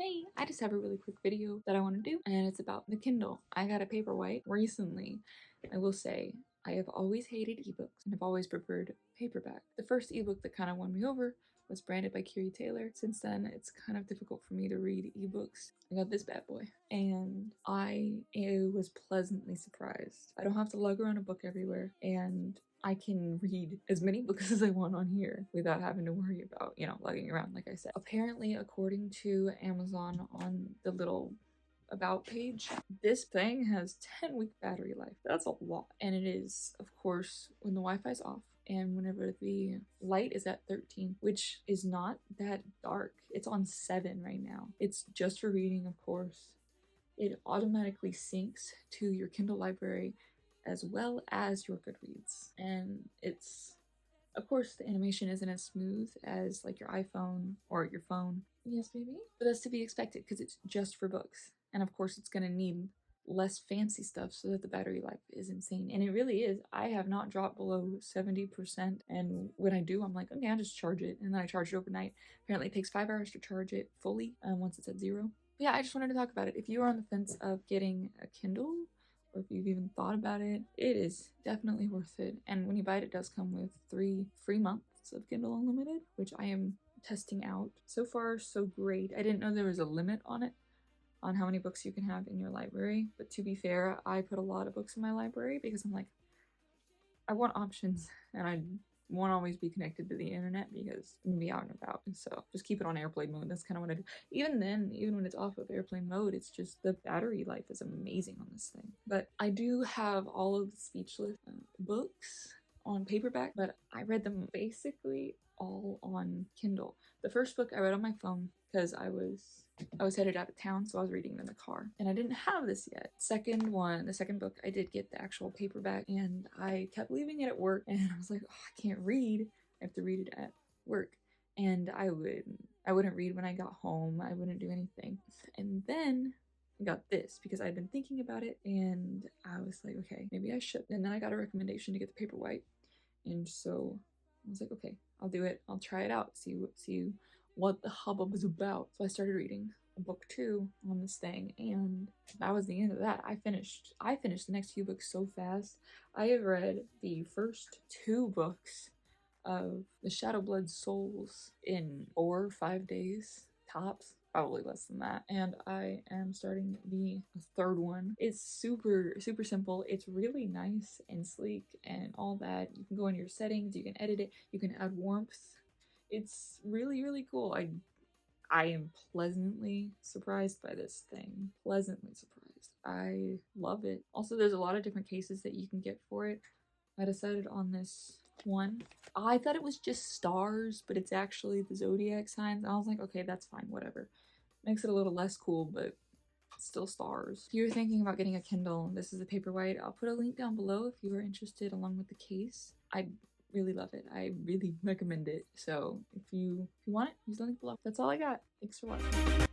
Hey, I just have a really quick video that I want to do, and it's about the Kindle. I got a Paperwhite recently. I will say, I have always hated ebooks and have always preferred paperback. The first ebook that kind of won me over was Branded by Kiri Taylor. Since then, it's kind of difficult for me to read ebooks. I got this bad boy, and I was pleasantly surprised. I don't have to lug around a book everywhere, and I can read as many books as I want on here without having to worry about, lugging around, like I said. Apparently, according to Amazon on the little about page, this thing has 10-week battery life. That's a lot. And it is, of course, when the Wi-Fi's off and whenever the light is at 13, which is not that dark. It's on 7 right now. It's just for reading, of course. It automatically syncs to your Kindle library as well as your Goodreads. And it's, of course, the animation isn't as smooth as like your iPhone or your phone. Yes, baby. But that's to be expected because it's just for books. And of course, it's going to need less fancy stuff so that the battery life is insane. And it really is. I have not dropped below 70%. And when I do, I'm like, okay, I'll just charge it. And then I charge it overnight. Apparently it takes 5 hours to charge it fully once it's at 0. But yeah, I just wanted to talk about it. If you are on the fence of getting a Kindle, or if you've even thought about it, it is definitely worth it. And when you buy it, it does come with 3 free months of Kindle Unlimited, which I am testing out. So far, so great. I didn't know there was a limit on it, on how many books you can have in your library. But to be fair, I put a lot of books in my library because I'm like, I want options, and I won't always be connected to the internet because I'm gonna be out and about. And so just keep it on airplane mode. That's kind of what I do. Even then, even when it's off of airplane mode, it's just the battery life is amazing on this thing. But I do have all of the Speechless books on paperback, but I read them basically all on Kindle. The first book I read on my phone because I was headed out of town, so I was reading it in the car, and I didn't have this yet. The second book, I did get the actual paperback, and I kept leaving it at work, and I was like, oh, I can't read. I have to read it at work, and I wouldn't read when I got home. I wouldn't do anything, and then I got this because I'd been thinking about it, and I was like, okay, maybe I should. And then I got a recommendation to get the Paperwhite, and so I was like, okay, I'll do it. I'll try it out. See what the hubbub is about. So I started reading book 2 on this thing, and that was the end of that. I finished the next few books so fast. I have read the first 2 books of the Shadowblood Souls in 4 or 5 days tops, probably less than that, and I am starting the 3rd one. It's super simple. It's really nice and sleek and all that. You can go into your settings, you can edit it, you can add warmth. It's really cool. I am pleasantly surprised by this thing. Pleasantly surprised. I love it. Also, there's a lot of different cases that you can get for it. I decided on this one. I thought it was just stars, but it's actually the zodiac signs. I was like, okay, that's fine, whatever. Makes it a little less cool, but still stars. If you're thinking about getting a Kindle, this is the Paperwhite. I'll put a link down below if you are interested, along with the case. I really love it. I really recommend it. So if you want it, use the link below. That's all I got. Thanks for watching.